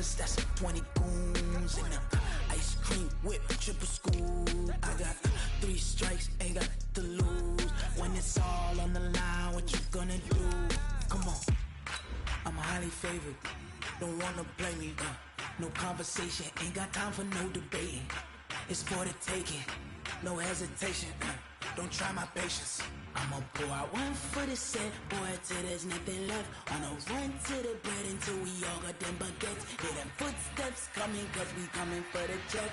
Ravens, that's 20 goons in the ice cream whip, triple scoop. I got 3 strikes, ain't got to lose. When it's all on the line, what you gonna do? Come on, I'm highly favored, don't wanna play me. No conversation, ain't got time for no debating. It's for the taking, no hesitation. Don't try my patience. I'ma pour out one for the set, boy, till there's nothing left. On a run to the bread until we all got them baguettes. Hear them footsteps coming, cause we coming for the check.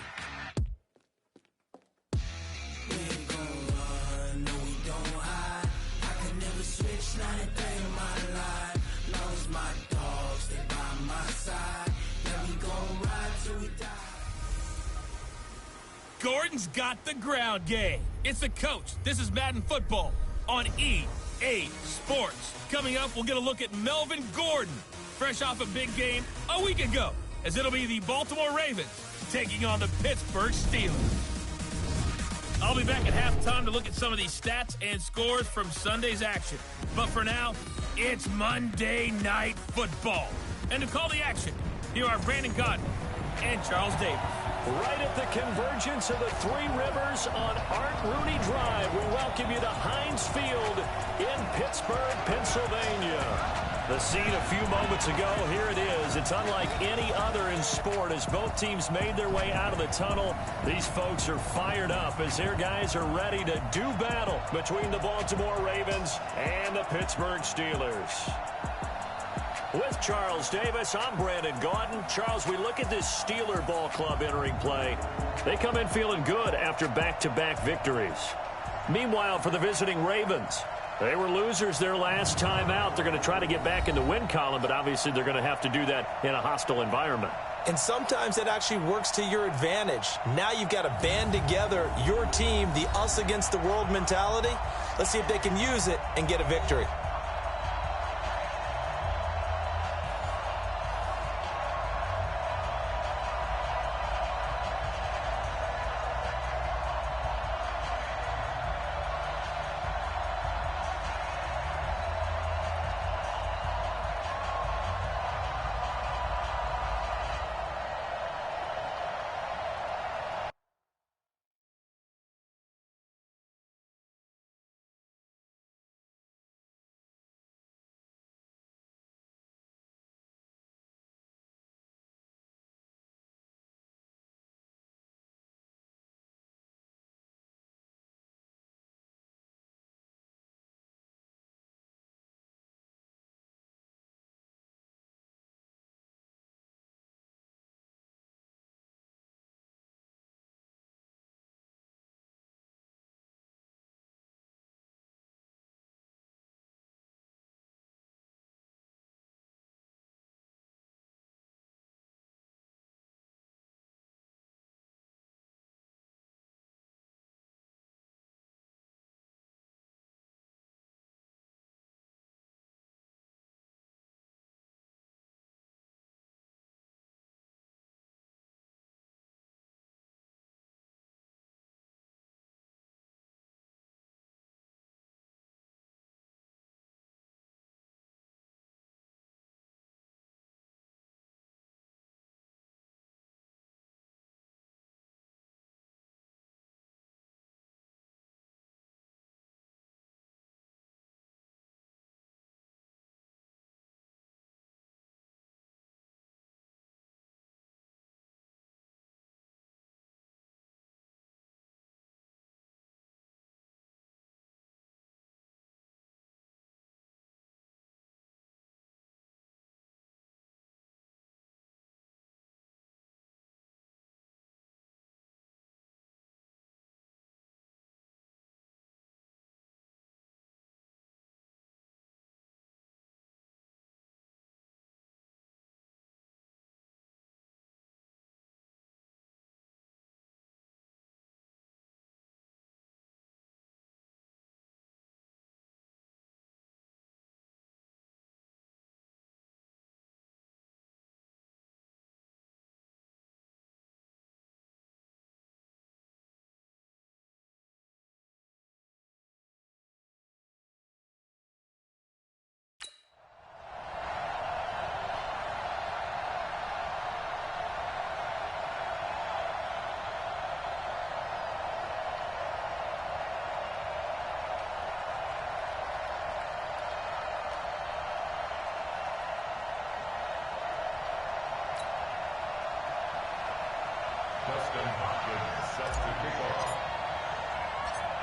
We ain't gon' run, no we don't hide. I could never switch, not a day in my life. Long as my dogs stay by my side. Yeah, we gon' ride till we die. Gordon's got the ground game. It's the coach. This is Madden Football on EA Sports. Coming up, we'll get a look at Melvin Gordon, fresh off a big game a week ago, as it'll be the Baltimore Ravens taking on the Pittsburgh Steelers. I'll be back at halftime to look at some of these stats and scores from Sunday's action. But for now, it's Monday Night Football. And to call the action, here are Brandon Godwin and Charles Davis. Right at the convergence of the Three Rivers on Art Rooney Drive, we welcome you to Heinz Field in Pittsburgh, Pennsylvania. The scene a few moments ago, here it is. It's unlike any other in sport as both teams made their way out of the tunnel. These folks are fired up as their guys are ready to do battle between the Baltimore Ravens and the Pittsburgh Steelers. With Charles Davis, I'm Brandon Gaudin. Charles, we look at this Steeler ball club entering play. They come in feeling good after back-to-back victories. Meanwhile, for the visiting Ravens, they were losers their last time out. They're going to try to get back in the win column, but obviously they're going to have to do that in a hostile environment. And sometimes that actually works to your advantage. Now you've got to band together your team, the us against the world mentality. Let's see if they can use it and get a victory.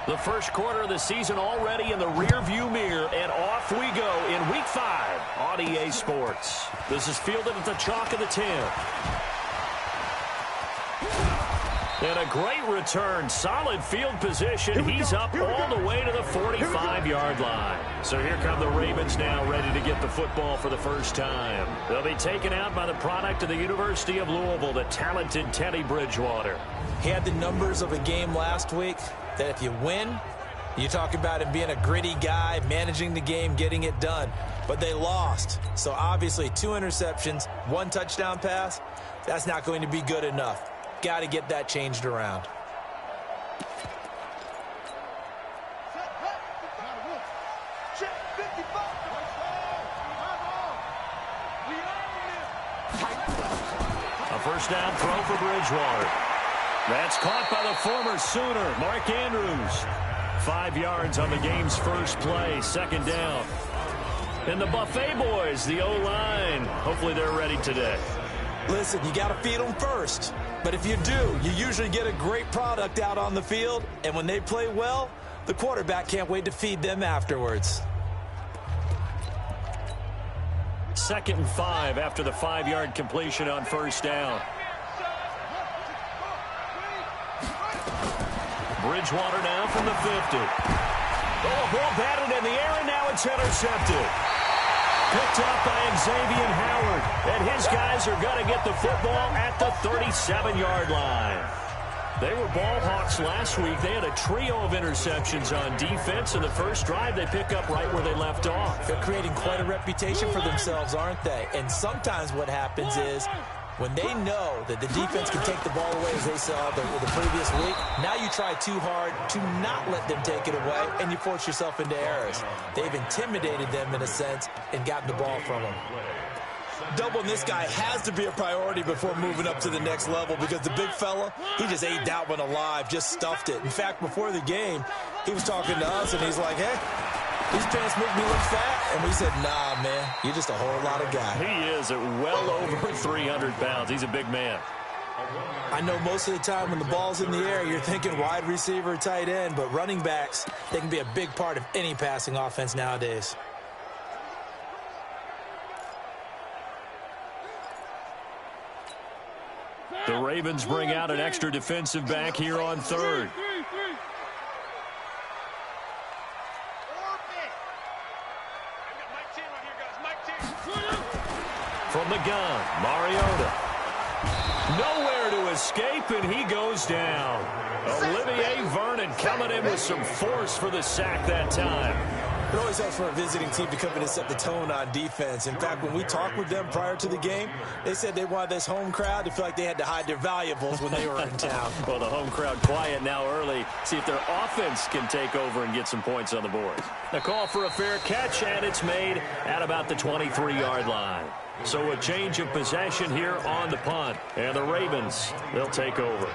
The first quarter of the season already in the rearview mirror, and off we go in Week 5 on EA Sports. This is fielded at the chalk of the 10. And a great return. Solid field position. He's up all the way to the 45-yard line. So here come the Ravens now, ready to get the football for the first time. They'll be taken out by the product of the University of Louisville, the talented Teddy Bridgewater. He had the numbers of a game last week that if you win, you talk about him being a gritty guy, managing the game, getting it done. But they lost. So obviously 2 interceptions, 1 touchdown pass, that's not going to be good enough. Got to get that changed around. A first down throw for Bridgewater. That's caught by the former Sooner, Mark Andrews. 5 yards on the game's first play, second down. And the Buffet boys, the O-line, hopefully they're ready today. Listen, you got to feed them first. But if you do, you usually get a great product out on the field. And when they play well, the quarterback can't wait to feed them afterwards. 2nd and 5 after the 5-yard completion on first down. Bridgewater now from the 50. Oh, ball batted in the air, and now it's intercepted. Picked up by Xavier Howard, and his guys are going to get the football at the 37-yard line. They were ball hawks last week. They had a trio of interceptions on defense, and the first drive they pick up right where they left off. They're creating quite a reputation for themselves, aren't they? And sometimes what happens is when they know that the defense can take the ball away, as they saw the previous week, now you try too hard to not let them take it away, and you force yourself into errors. They've intimidated them in a sense and gotten the ball from them. Doubling this guy has to be a priority before moving up to the next level because the big fella, he just ate that one alive, just stuffed it. In fact, before the game, he was talking to us, and he's like, hey, these pants make me look fat. And we said, nah, man, you're just a whole lot of guy. He is at well over 300 pounds. He's a big man. I know most of the time when the ball's in the air, you're thinking wide receiver, tight end, but running backs, they can be a big part of any passing offense nowadays. The Ravens bring out an extra defensive back here on 3rd. From the gun, Mariota. Nowhere to escape, and he goes down. Olivier Vernon coming in with some force for the sack that time. It always helps for a visiting team to come in and set the tone on defense. In fact, when we talked with them prior to the game, they said they wanted this home crowd to feel like they had to hide their valuables when they were in town. Well, the home crowd quiet now early. See if their offense can take over and get some points on the board. A call for a fair catch, and it's made at about the 23-yard line. So a change of possession here on the punt. And the Ravens, they'll take over.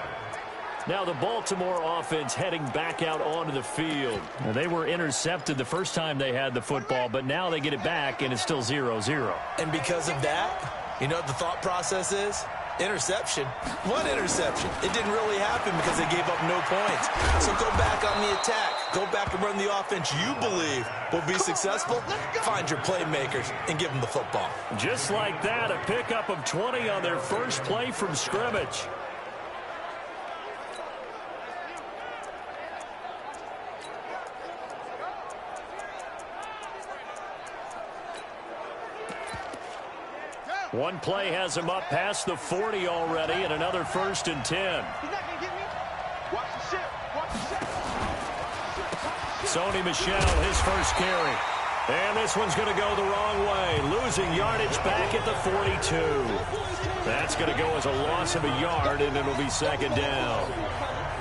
Now the Baltimore offense heading back out onto the field. And they were intercepted the first time they had the football, but now they get it back, and it's still 0-0. And because of that, you know what the thought process is? Interception. What interception? It didn't really happen because they gave up no points. So go back on the attack. Go back and run the offense you believe will be successful. Find your playmakers and give them the football. Just like that, a pickup of 20 on their first play from scrimmage. One play has him up past the 40 already, and another 1st and 10. He's not going to get me. Watch the ship. Watch the ship. Sony Michel, his first carry. And this one's going to go the wrong way. Losing yardage back at the 42. That's going to go as a loss of a yard, and it'll be 2nd down.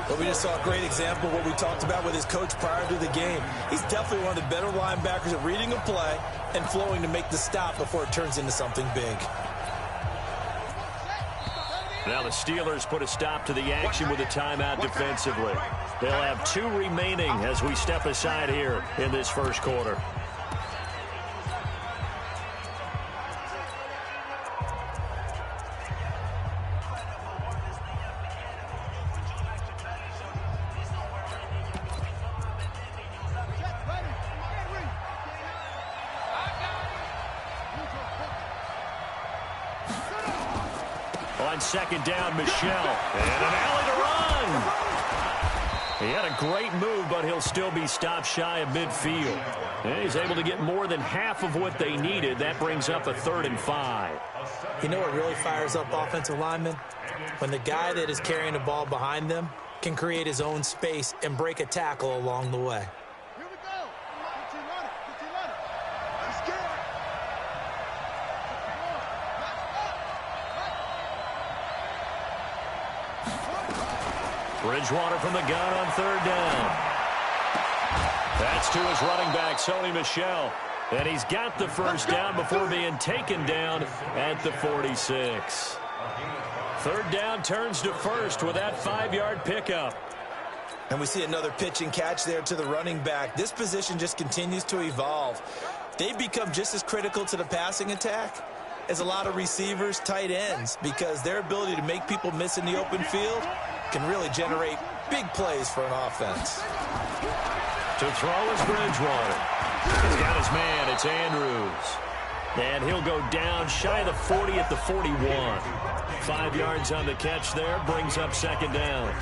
But we just saw a great example of what we talked about with his coach prior to the game. He's definitely one of the better linebackers at reading a play and flowing to make the stop before it turns into something big. Now the Steelers put a stop to the action with a timeout defensively. They'll have 2 remaining as we step aside here in this first quarter. on second down, Michelle. And an alley to run. He had a great move, but he'll still be stopped shy of midfield. And he's able to get more than half of what they needed. That brings up a 3rd and 5. You know what really fires up offensive linemen? When the guy that is carrying the ball behind them can create his own space and break a tackle along the way. Here we go. Good team runner. I'm scared. Bridgewater from the gun on 3rd down. That's to his running back, Sony Michel. And he's got the first down before being taken down at the 46. 3rd down turns to first with that 5-yard pickup. And we see another pitch and catch there to the running back. This position just continues to evolve. They've become just as critical to the passing attack as a lot of receivers, tight ends, because their ability to make people miss in the open field can really generate big plays for an offense. To throw is Bridgewater. He's got his man. It's Andrews. And he'll go down shy of the 40 at the 41. 5 yards on the catch there. Brings up second down.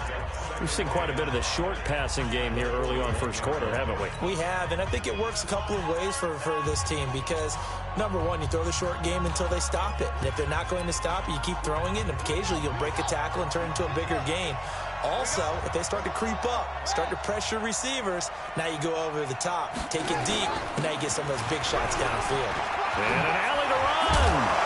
We've seen quite a bit of the short passing game here early on first quarter, haven't we? We have, and I think it works a couple of ways for this team because, number one, you throw the short game until they stop it. And if they're not going to stop it, you keep throwing it, and occasionally you'll break a tackle and turn it into a bigger gain. Also, if they start to creep up, start to pressure receivers, now you go over the top, take it deep, and now you get some of those big shots downfield. And an alley to run.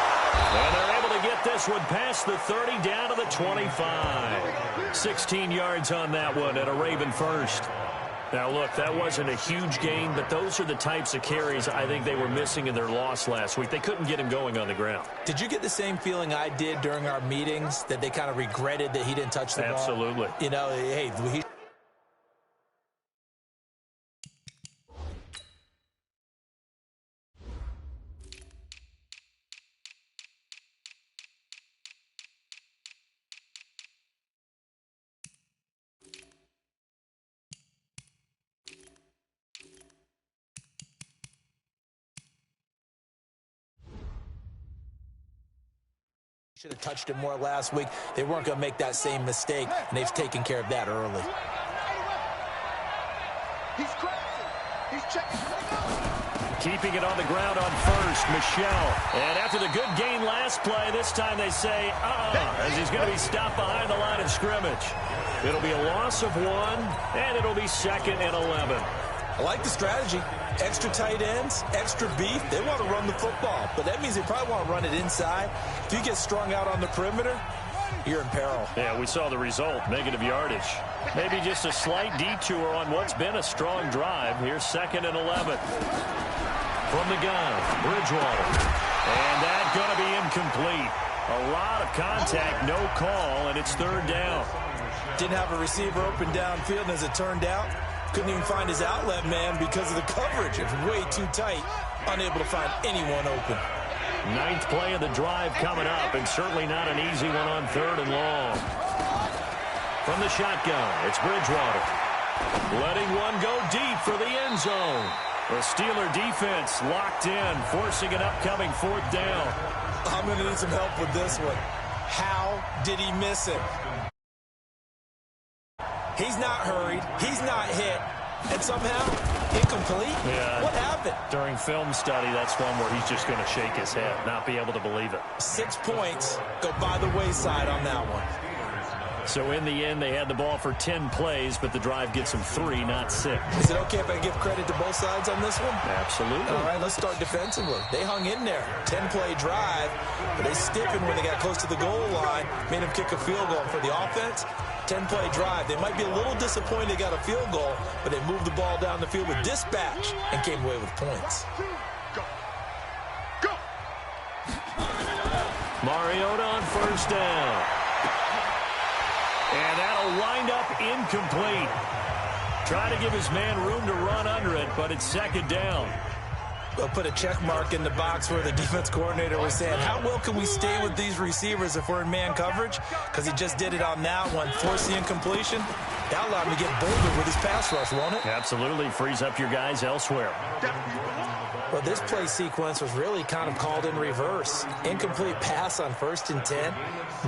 And they're able to get this one past the 30 down to the 25. 16 yards on that one at a Raven first. Now, look, that wasn't a huge gain, but those are the types of carries I think they were missing in their loss last week. They couldn't get him going on the ground. Did you get the same feeling I did during our meetings, that they kind of regretted that he didn't touch the ball? Absolutely. You know, hey, he... should have touched it more last week. They weren't going to make that same mistake, and they've taken care of that early. He's crazy. He's checking. Keeping it on the ground on first, Michel. And after the good gain last play, this time they say, as he's going to be stopped behind the line of scrimmage. It'll be a loss of 1, and it'll be 2nd and 11. I like the strategy. Extra tight ends, extra beef. They want to run the football, but that means they probably want to run it inside. If you get strung out on the perimeter, you're in peril. Yeah, we saw the result, negative yardage. Maybe just a slight detour on what's been a strong drive. Here's 2nd and 11. From the gun, Bridgewater. And that's going to be incomplete. A lot of contact, no call, and it's 3rd down. Didn't have a receiver open downfield, and as it turned out, couldn't even find his outlet man because of the coverage. It was way too tight, unable to find anyone open. 9th play of the drive coming up, and certainly not an easy one on 3rd and long. From the shotgun, it's Bridgewater. Letting one go deep for the end zone. The Steeler defense locked in, forcing an upcoming 4th down. I'm going to need some help with this one. How did he miss it? He's not hurried. He's not hit. And somehow, incomplete? Yeah. What happened? During film study, that's one where he's just going to shake his head, not be able to believe it. 6 points go by the wayside on that one. So in the end, they had the ball for 10 plays, but the drive gets them 3, not 6. Is it okay if I give credit to both sides on this one? Absolutely. All right, let's start defensively. They hung in there. 10-play drive, but they stiffened when they got close to the goal line, made them kick a field goal. For the offense, 10-play drive. They might be a little disappointed they got a field goal, but they moved the ball down the field with dispatch and came away with points. Go. Mariota on 1st down. And that'll wind up incomplete. Trying to give his man room to run under it, but it's 2nd down. They'll put a check mark in the box where the defense coordinator was saying, how well can we stay with these receivers if we're in man coverage? Because he just did it on that one, forced the incompletion. That allowed him to get bolder with his pass rush, won't it? Absolutely. Frees up your guys elsewhere. Well, this play sequence was really kind of called in reverse. Incomplete pass on 1st and 10.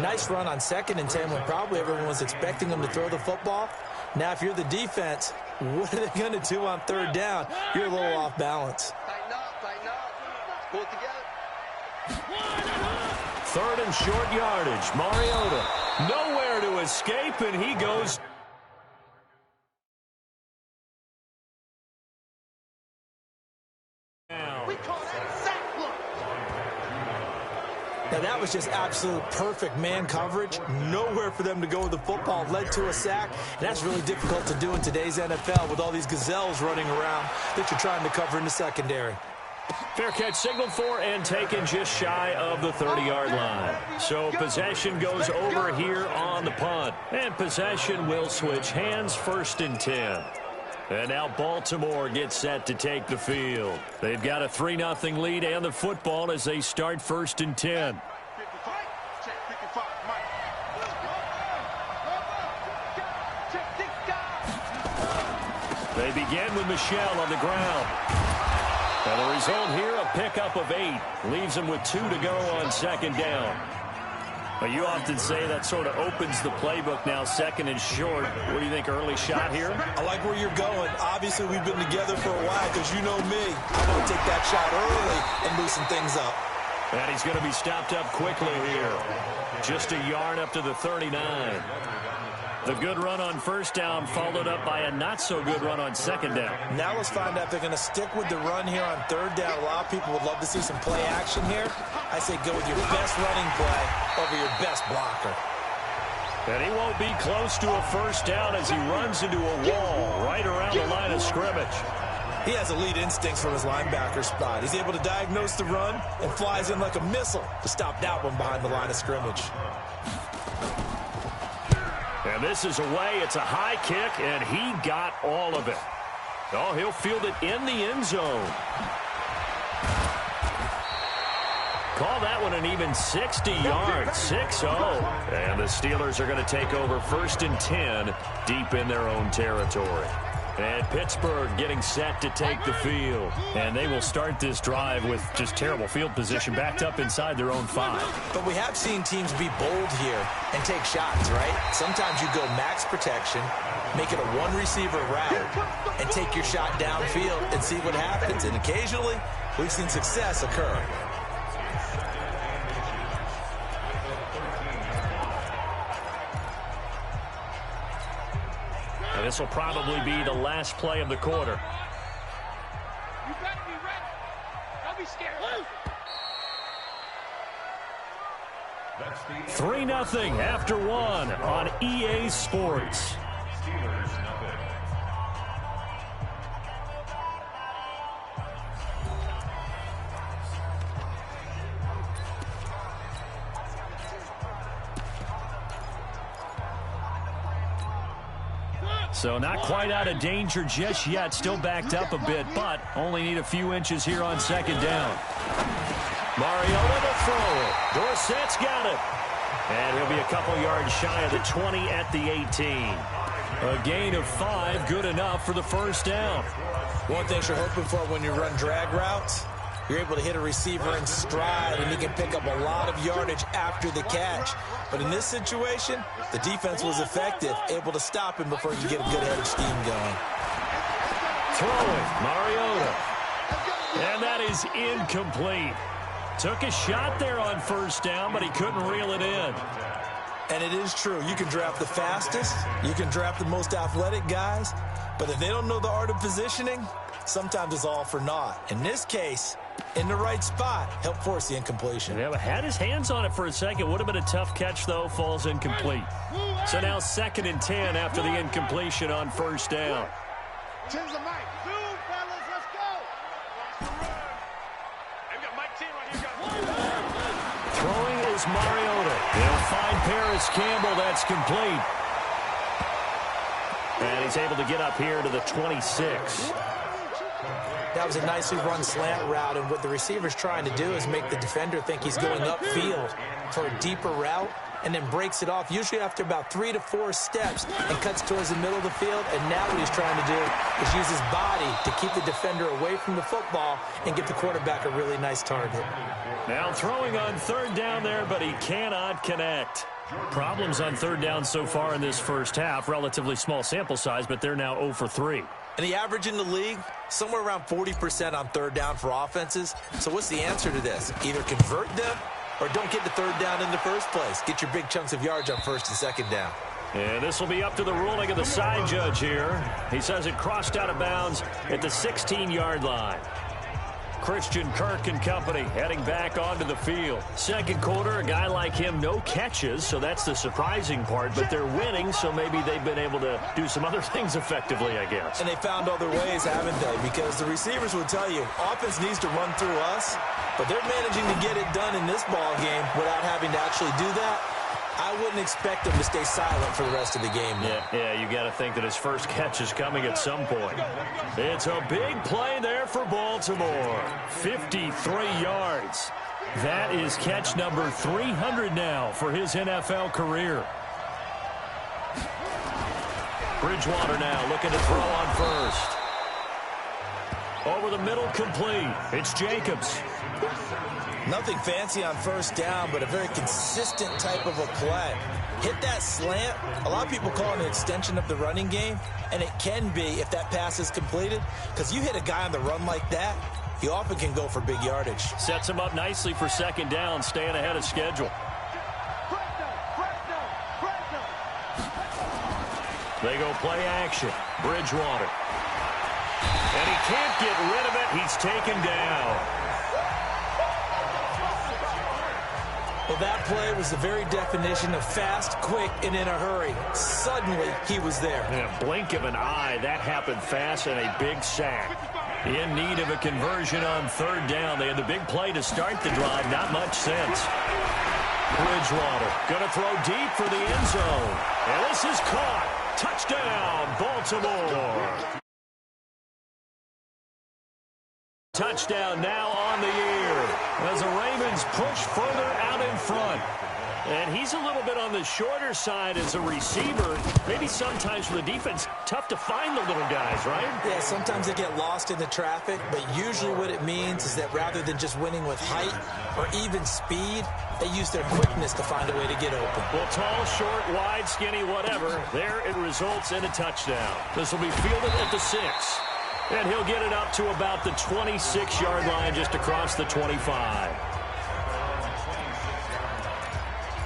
Nice run on 2nd and 10 when probably everyone was expecting them to throw the football. Now, if you're the defense, what are they going to do on 3rd down? You're a little off balance. Tighten up. Pull it together. 3rd and short yardage. Mariota nowhere to escape, and he goes. We call that sack block. Now, that was just absolute perfect man coverage. Nowhere for them to go with the football. Led to a sack. And that's really difficult to do in today's NFL with all these gazelles running around that you're trying to cover in the secondary. Fair catch signaled for and taken just shy of the 30-yard line. So possession goes over here on the punt. And possession will switch hands, 1st and 10. And now Baltimore gets set to take the field. They've got a 3-0 lead and the football as they start 1st and 10. 55. Check 55. Mike. They begin with Michelle on the ground. And the result here, a pickup of 8. Leaves them with 2 to go on 2nd down. Well, you often say that sort of opens the playbook now, 2nd and short. What do you think, early shot here? I like where you're going. Obviously, we've been together for a while because you know me. I want to take that shot early and loosen things up. And he's going to be stopped up quickly here. Just a yard up to the 39. The good run on 1st down followed up by a not-so-good run on 2nd down. Now let's find out if they're going to stick with the run here on 3rd down. A lot of people would love to see some play action here. I say go with your best running play over your best blocker. And he won't be close to a 1st down as he runs into a wall right around the line of scrimmage. He has elite instincts from his linebacker spot. He's able to diagnose the run and flies in like a missile to stop that one behind the line of scrimmage. And this is away. It's a high kick, and he got all of it. Oh, he'll field it in the end zone. Call that one an even 60 yards, 6-0. And the Steelers are going to take over 1st and 10 deep in their own territory. And Pittsburgh getting set to take the field. And they will start this drive with just terrible field position backed up inside their own 5. But we have seen teams be bold here and take shots, right? Sometimes you go max protection, make it a one-receiver route, and take your shot downfield and see what happens. And occasionally, we've seen success occur. And this will probably be the last play of the quarter. You better be ready. Don't be scared. 3-0 after 1 on EA Sports. So not quite out of danger just yet. Still backed up a bit, but only need a few inches here on 2nd down. Mariota to throw it. Dorsett's got it. And he'll be a couple yards shy of the 20 at the 18. A gain of 5, good enough for the 1st down. One thing you're hoping for when you run drag routes, you're able to hit a receiver in stride, and he can pick up a lot of yardage after the catch. But in this situation, the defense was effective, able to stop him before he could get a good head of steam going. Throwing, Mariota. And that is incomplete. Took a shot there on 1st down, but he couldn't reel it in. And it is true. You can draft the fastest. You can draft the most athletic guys. But if they don't know the art of positioning, sometimes it's all for naught. In this case, in the right spot, helped force the incompletion. Yeah, had his hands on it for a second. Would have been a tough catch, though. Falls incomplete. So now 2nd and 10 after the incompletion on 1st down. Change the mic. Zoom, fellas, let's go. I've got Mike T right here. Throwing is Mariota. They'll find Paris Campbell. That's complete. And he's able to get up here to the 26. That was a nicely run slant route, and what the receiver's trying to do is make the defender think he's going upfield for a deeper route, and then breaks it off, usually after about 3 to 4 steps, and cuts towards the middle of the field. And now what he's trying to do is use his body to keep the defender away from the football and get the quarterback a really nice target. Now throwing on third down there, but he cannot connect. Problems on third down so far in this first half. Relatively small sample size, but they're now 0 for 3. And the average in the league, somewhere around 40% on third down for offenses. So what's the answer to this? Either convert them or don't get the third down in the first place. Get your big chunks of yards on first and second down. And this will be up to the ruling of the side judge here. He says it crossed out of bounds at the 16-yard line. Christian Kirk and company heading back onto the field. Second quarter, a guy like him, no catches, so that's the surprising part. But they're winning, so maybe they've been able to do some other things effectively, I guess. And they found other ways, haven't they? Because the receivers will tell you, offense needs to run through us, but they're managing to get it done in this ball game without having to actually do that. I wouldn't expect them to stay silent for the rest of the game. Yeah, you got to think that his first catch is coming at some point. It's a big play there for Baltimore. 53 yards. That is catch number 300 now for his NFL career. Bridgewater now looking to throw on first. Over the middle, complete. It's Jacobs. Nothing fancy on first down, but a very consistent type of a play. Hit that slant. A lot of people call it an extension of the running game, and it can be if that pass is completed, because you hit a guy on the run like that, he often can go for big yardage. Sets him up nicely for second down, staying ahead of schedule. They go play action. Bridgewater. And he can't get rid of it. He's taken down. Well, that play was the very definition of fast, quick, and in a hurry. Suddenly, he was there. In a blink of an eye, that happened fast and a big sack. In need of a conversion on third down. They had the big play to start the drive. Not much sense. Bridgewater going to throw deep for the end zone. And this is caught. Touchdown, Baltimore. Touchdown now on the year as the Ravens push further out in front. And he's a little bit on the shorter side as a receiver. Maybe sometimes for the defense, tough to find the little guys, right? Yeah, sometimes they get lost in the traffic, but usually what it means is that rather than just winning with height or even speed, they use their quickness to find a way to get open. Well, tall, short, wide, skinny, whatever, there it results in a touchdown. This will be fielded at the 6. And he'll get it up to about the 26-yard line just across the 25.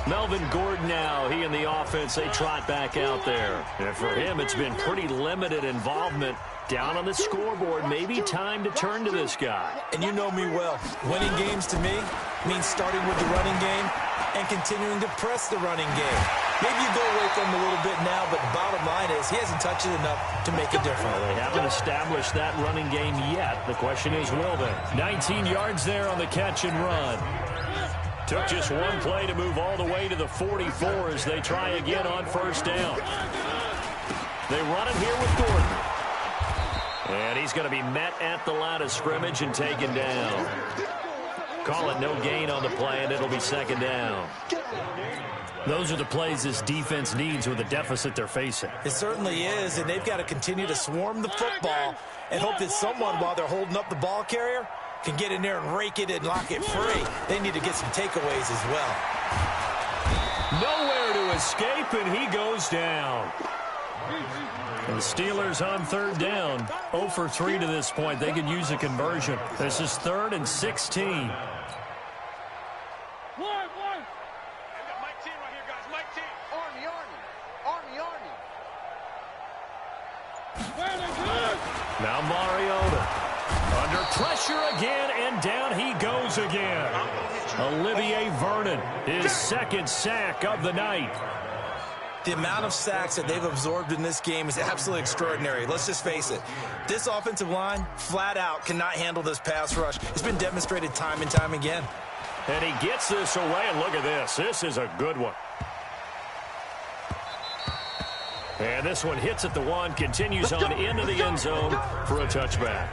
Melvin Gordon now, he and the offense, they trot back out there. And for him, it's been pretty limited involvement down on the scoreboard. Maybe time to turn to this guy. And you know me well. Winning games to me means starting with the running game and continuing to press the running game. Maybe you go away from him a little bit now, but the bottom line is he hasn't touched it enough to make a difference. They haven't established that running game yet. The question is, will they? 19 yards there on the catch and run. Took just one play to move all the way to the 44 as they try again on first down. They run it here with Gordon. And he's going to be met at the line of scrimmage and taken down. Call it no gain on the play, and it'll be second down. Those are the plays this defense needs with the deficit they're facing. It certainly is, and they've got to continue to swarm the football and hope that someone, while they're holding up the ball carrier, can get in there and rake it and lock it free. They need to get some takeaways as well. Nowhere to escape, and he goes down. And the Steelers on third down, 0 for 3 to this point. They could use a conversion. This is 3rd and 16. Now Mariota under pressure again, and down he goes again. Olivier Vernon, his second sack of the night. The amount of sacks that they've absorbed in this game is absolutely extraordinary. Let's just face it. This offensive line, flat out, cannot handle this pass rush. It's been demonstrated time and time again. And he gets this away, and look at this. This is a good one. And this one hits at the 1, continues on into the end zone for a touchback.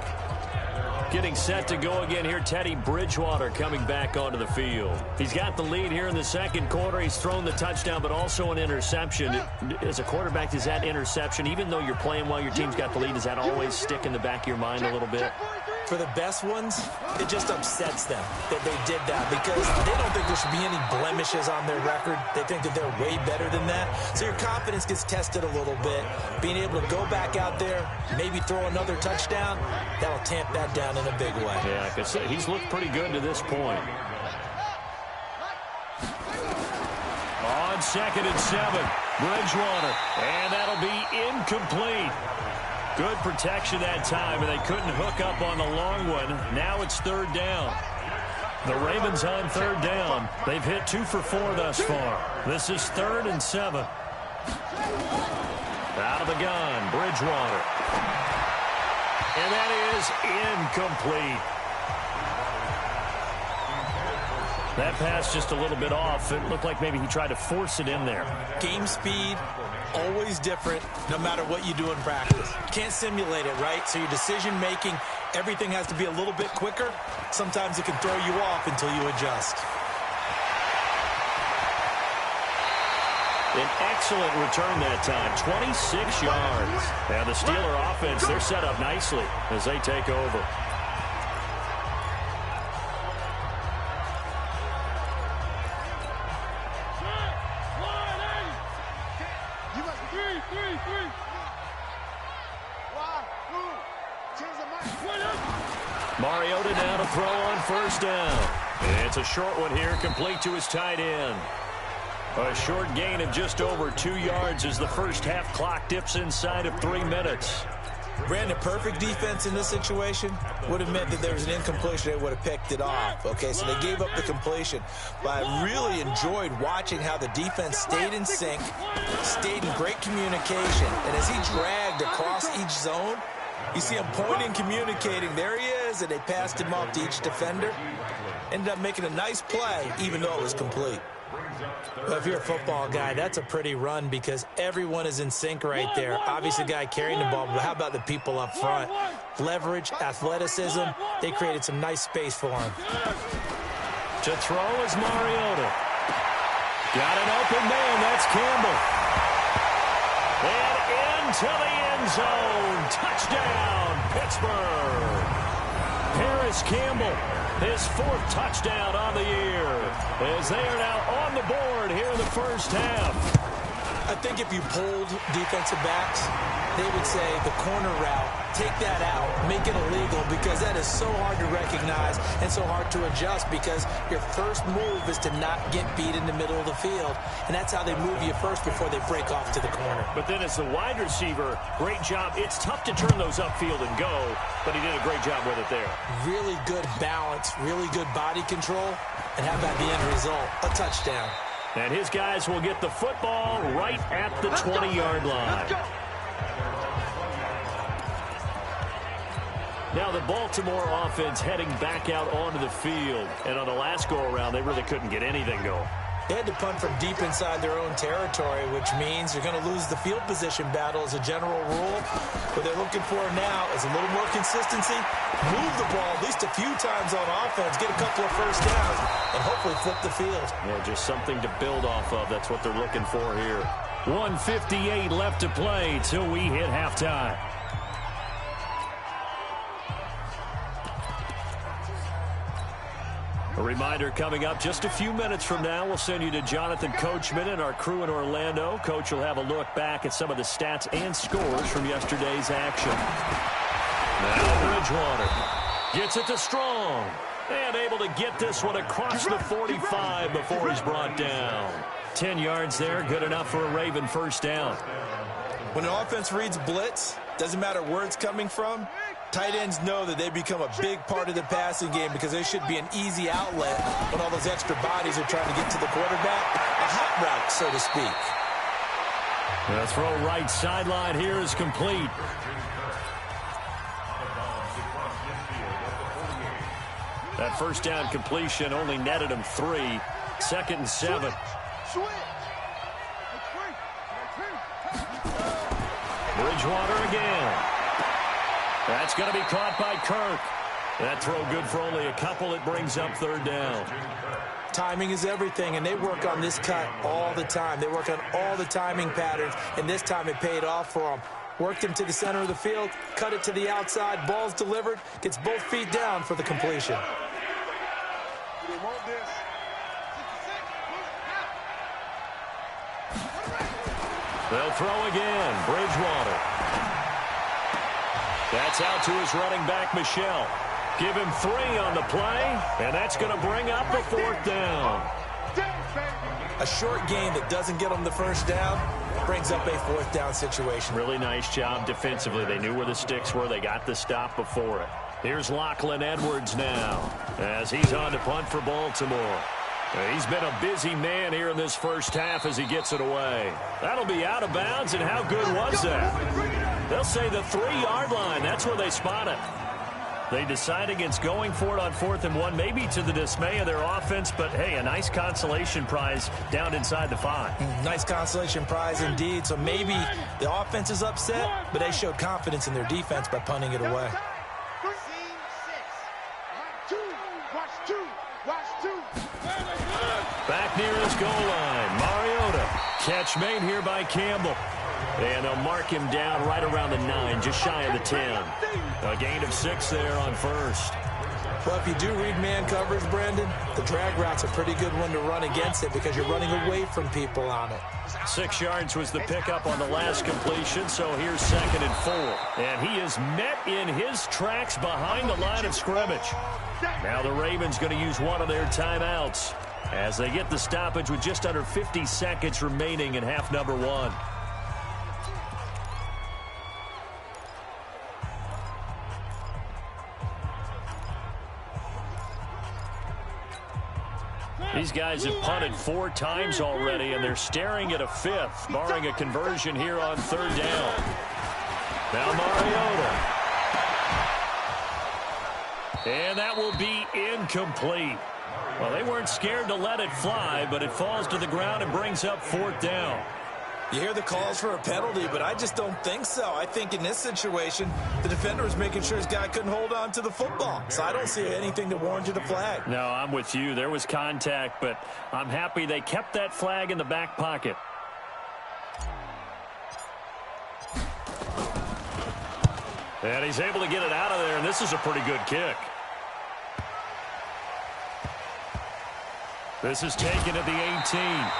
Getting set to go again here, Teddy Bridgewater coming back onto the field. He's got the lead here in the second quarter. He's thrown the touchdown, but also an interception. As a quarterback, does that interception, even though you're playing while your team's got the lead, does that always stick in the back of your mind a little bit? For the best ones, it just upsets them that they did that because they don't think there should be any blemishes on their record. They think that they're way better than that. So your confidence gets tested a little bit. Being able to go back out there, maybe throw another touchdown, that'll tamp that down in a big way. Yeah, because he's looked pretty good to this point. On 2nd and 7, Bridgewater, and that'll be incomplete. Good protection that time, and they couldn't hook up on the long one. Now it's 3rd down. The Ravens on 3rd down. They've hit 2 for 4 thus far. This is 3rd and 7. Out of the gun, Bridgewater. And that is incomplete. That pass just a little bit off. It looked like maybe he tried to force it in there. Game speed, always different, no matter what you do in practice. Can't simulate it, right? So your decision-making, everything has to be a little bit quicker. Sometimes it can throw you off until you adjust. An excellent return that time, 26 yards. And the Steeler offense, they're set up nicely as they take over. Mariota now to throw on 1st down. It's a short one here, complete to his tight end. A short gain of just over 2 yards as the first half clock dips inside of 3 minutes. Brandon, perfect defense in this situation would have meant that there was an incompletion. They would have picked it off. Okay, so they gave up the completion. But I really enjoyed watching how the defense stayed in sync, stayed in great communication. And as he dragged across each zone, you see him pointing, communicating. There he is, and they passed him off to each defender. Ended up making a nice play, even though it was complete. Well, if you're a football guy, that's a pretty run because everyone is in sync right there. Obviously, the guy carrying the ball, but how about the people up front? Leverage, athleticism, they created some nice space for him. To throw is Mariota. Got an open man, that's Campbell. And into the end zone. Touchdown, Pittsburgh. Paris Campbell, his 4th touchdown on the year, as they are now on the board here in the first half. I think if you polled defensive backs, they would say the corner route, take that out, make it illegal, because that is so hard to recognize and so hard to adjust because your first move is to not get beat in the middle of the field, and that's how they move you first before they break off to the corner. But then as the wide receiver, great job. It's tough to turn those upfield and go, but he did a great job with it there. Really good balance, really good body control, and how about the end result? A touchdown. And his guys will get the football right at the 20-yard line. Now the Baltimore offense heading back out onto the field. And on the last go-around, they really couldn't get anything going. They had to punt from deep inside their own territory, which means you're going to lose the field position battle as a general rule. What they're looking for now is a little more consistency, move the ball at least a few times on offense, get a couple of first downs, and hopefully flip the field. Yeah, just something to build off of. That's what they're looking for here. 1:58 left to play till we hit halftime. A reminder coming up just a few minutes from now, we'll send you to Jonathan Coachman and our crew in Orlando. Coach will have a look back at some of the stats and scores from yesterday's action. Now Bridgewater gets it to Strong and able to get this one across the 45 before he's brought down. 10 yards there, good enough for a Raven first down. When an offense reads blitz, doesn't matter where it's coming from, tight ends know that they become a big part of the passing game because there should be an easy outlet when all those extra bodies are trying to get to the quarterback. A hot route, so to speak. The throw right sideline here is complete. That first down completion only netted him 3. 2nd and 7. Bridgewater again. That's going to be caught by Kirk. That throw good for only a couple. It brings up third down. Timing is everything, and they work on this cut all the time. They work on all the timing patterns, and this time it paid off for them. Worked him to the center of the field, cut it to the outside, ball's delivered, gets both feet down for the completion. They'll throw again. Bridgewater. That's out to his running back, Michel. Give him 3 on the play, and that's going to bring up a 4th down. A short game that doesn't get them the first down brings up a 4th down situation. Really nice job defensively. They knew where the sticks were. They got the stop before it. Here's Lachlan Edwards now as he's on to punt for Baltimore. He's been a busy man here in this first half as he gets it away. That'll be out of bounds, and how good was that? They'll say the 3-yard line. That's where they spot it. They decide against going for it on 4th and 1, maybe to the dismay of their offense, but, hey, a nice consolation prize down inside the 5. Nice consolation prize indeed. So maybe the offense is upset, but they showed confidence in their defense by punting it away. Back near his goal line, Mariota. Catch made here by Campbell. And they'll mark him down right around the 9, just shy of the 10. A gain of 6 there on first. Well, if you do read man coverage, Brandon, the drag route's a pretty good one to run against it because you're running away from people on it. 6 yards was the pickup on the last completion, so here's 2nd and 4. And he is met in his tracks behind the line of scrimmage. Now the Ravens going to use one of their timeouts as they get the stoppage with just under 50 seconds remaining in half number 1. These guys have punted 4 times already, and they're staring at a 5th, barring a conversion here on 3rd down. Now Mariota. And that will be incomplete. Well, they weren't scared to let it fly, but it falls to the ground and brings up 4th down. You hear the calls for a penalty, but I just don't think so. I think in this situation, the defender was making sure his guy couldn't hold on to the football. So I don't see anything that warranted a flag. No, I'm with you. There was contact, but I'm happy they kept that flag in the back pocket. And he's able to get it out of there, and this is a pretty good kick. This is taken at the 18.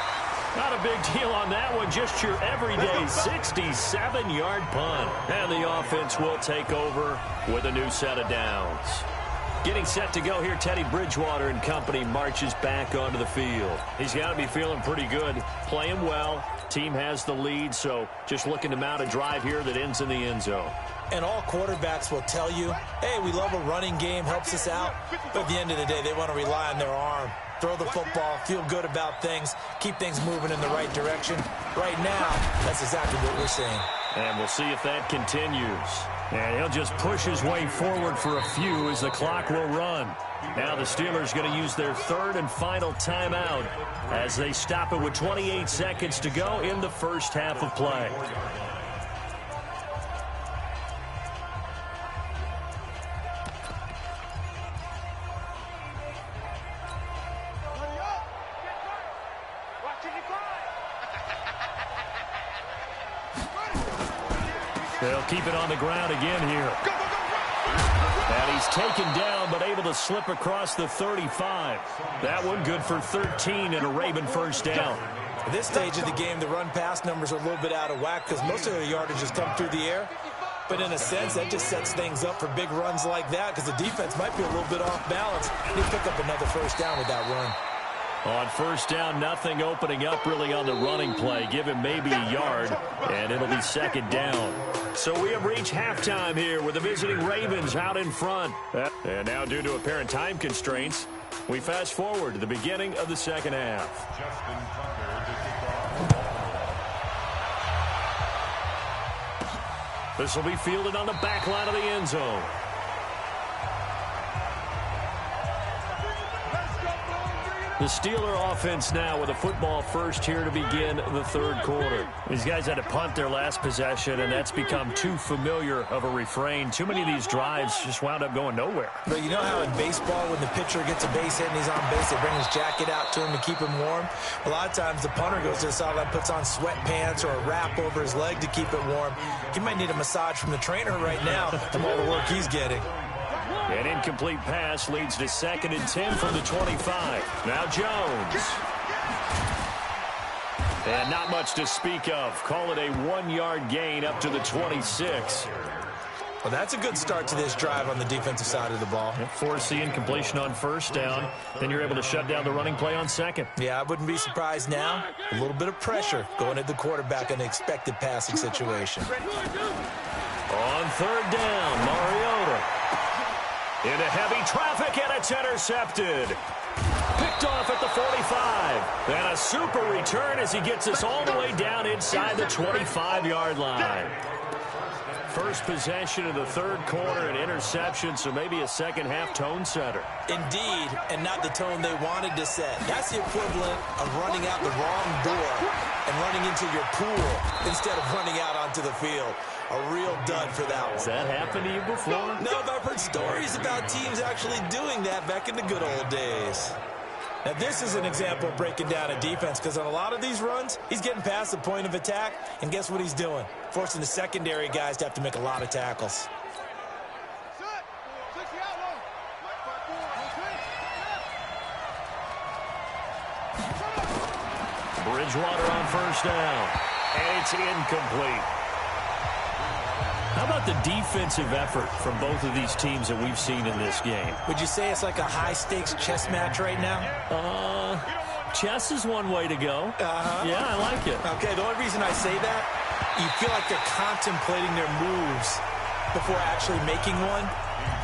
Not a big deal on that one, just your everyday 67-yard punt. And the offense will take over with a new set of downs. Getting set to go here, Teddy Bridgewater and company marches back onto the field. He's got to be feeling pretty good, playing well. Team has the lead, so just looking to mount a drive here that ends in the end zone. And all quarterbacks will tell you, hey, we love a running game, helps us out. But at the end of the day, they want to rely on their arm. Throw the football, feel good about things, keep things moving in the right direction. Right now, that's exactly what we're seeing. And we'll see if that continues. And he'll just push his way forward for a few as the clock will run. Now the Steelers going to use their 3rd and final timeout as they stop it with 28 seconds to go in the first half of play. They'll keep it on the ground again here. And he's taken down, but able to slip across the 35. That one good for 13 and a Raven first down. At this stage of the game, the run-pass numbers are a little bit out of whack because most of the yardage has come through the air. But in a sense, that just sets things up for big runs like that because the defense might be a little bit off balance. They pick up another first down with that run. On first down, nothing opening up really on the running play. Give him maybe a yard, and it'll be 2nd down. So we have reached halftime here with the visiting Ravens out in front. And now due to apparent time constraints, we fast forward to the beginning of the second half. This will be fielded on the back line of the end zone. The Steeler offense now with a football first here to begin the third quarter. These guys had to punt their last possession, and that's become too familiar of a refrain. Too many of these drives just wound up going nowhere. But you know how in baseball, when the pitcher gets a base hit and he's on base, they bring his jacket out to him to keep him warm? A lot of times the punter goes to the sideline, puts on sweatpants or a wrap over his leg to keep it warm. He might need a massage from the trainer right now from all the work he's getting. An incomplete pass leads to 2nd and 10 from the 25. Now Jones. And not much to speak of. Call it a 1-yard gain up to the 26. Well, that's a good start to this drive on the defensive side of the ball. Force the incompletion on first down. Then you're able to shut down the running play on second. Yeah, I wouldn't be surprised now. A little bit of pressure going at the quarterback in an expected passing situation. On third down, Mariota. Into heavy traffic, and it's intercepted. Picked off at the 45. And a super return as he gets us all the way down inside the 25-yard line. First possession of the third quarter, an interception, so maybe a second-half tone setter. Indeed, and not the tone they wanted to set. That's the equivalent of running out the wrong door and running into your pool instead of running out onto the field. A real dud for that one. Has that happened to you before? No, but I've heard stories about teams actually doing that back in the good old days. Now, this is an example of breaking down a defense, because on a lot of these runs, he's getting past the point of attack, and guess what he's doing? Forcing the secondary guys to have to make a lot of tackles. Bridgewater on first down, and it's incomplete. How about the defensive effort from both of these teams that we've seen in this game? Would you say it's like a high-stakes chess match right now? Chess is one way to go. Yeah, I like it. Okay, the only reason I say that, you feel like they're contemplating their moves before actually making one,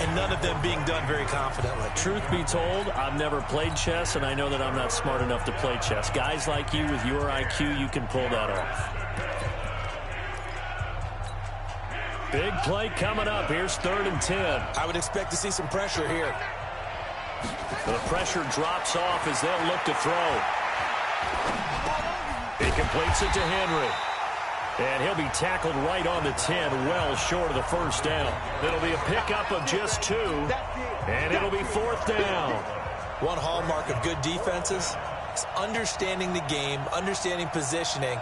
and none of them being done very confidently. Truth be told, I've never played chess, and I know that I'm not smart enough to play chess. Guys like you with your IQ, you can pull that off. Big play coming up. Here's 3rd and 10. I would expect to see some pressure here. The pressure drops off as they'll look to throw. He completes it to Henry. And he'll be tackled right on the 10, well short of the first down. It'll be a pickup of just 2, and it'll be 4th down. One hallmark of good defenses is understanding the game, understanding positioning,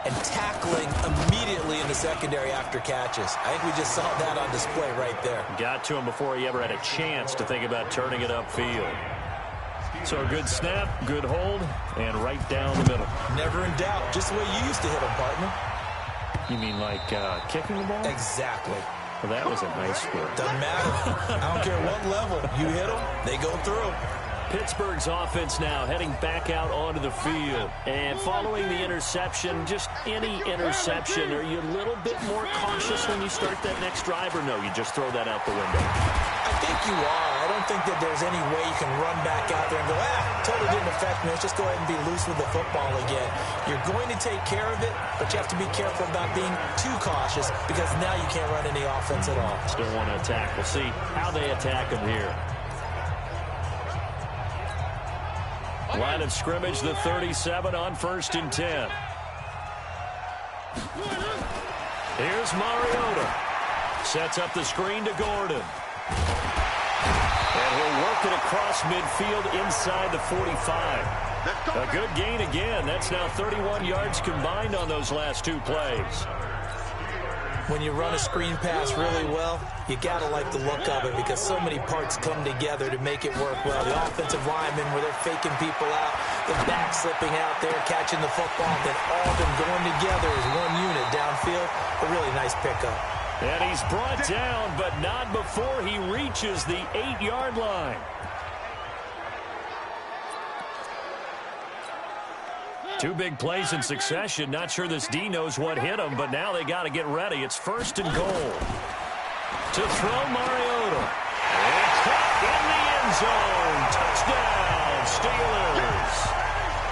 and tackling immediately in the secondary after catches. I think we just saw that on display right there. Got to him before he ever had a chance to think about turning it upfield. So a good snap, good hold, and right down the middle. Never in doubt. Just the way you used to hit them, partner. You mean like kicking the ball? Exactly. Well, that was a nice score. Doesn't matter. I don't care what level. You hit them, they go through. Pittsburgh's offense now heading back out onto the field. And following the interception, just any interception, are you a little bit more cautious when you start that next drive, or no, you just throw that out the window? I think you are. I don't think that there's any way you can run back out there and go, totally didn't affect me. Let's just go ahead and be loose with the football again. You're going to take care of it, but you have to be careful about being too cautious, because now you can't run any offense at all. Still want to attack. We'll see how they attack him here. Line of scrimmage, the 37 on 1st and 10. Here's Mariota. Sets up the screen to Gordon. And he'll work it across midfield inside the 45. A good gain again. That's now 31 yards combined on those last 2 plays. When you run a screen pass really well, you got to like the look of it, because so many parts come together to make it work well. The offensive linemen, where they're faking people out, the back slipping out there, catching the football, then all of them going together as one unit downfield. A really nice pickup. And he's brought down, but not before he reaches the 8-yard line. Two big plays in succession. Not sure this D knows what hit him, but now they got to get ready. It's 1st and goal. To throw Mariota. And caught in the end zone. Touchdown, Steelers.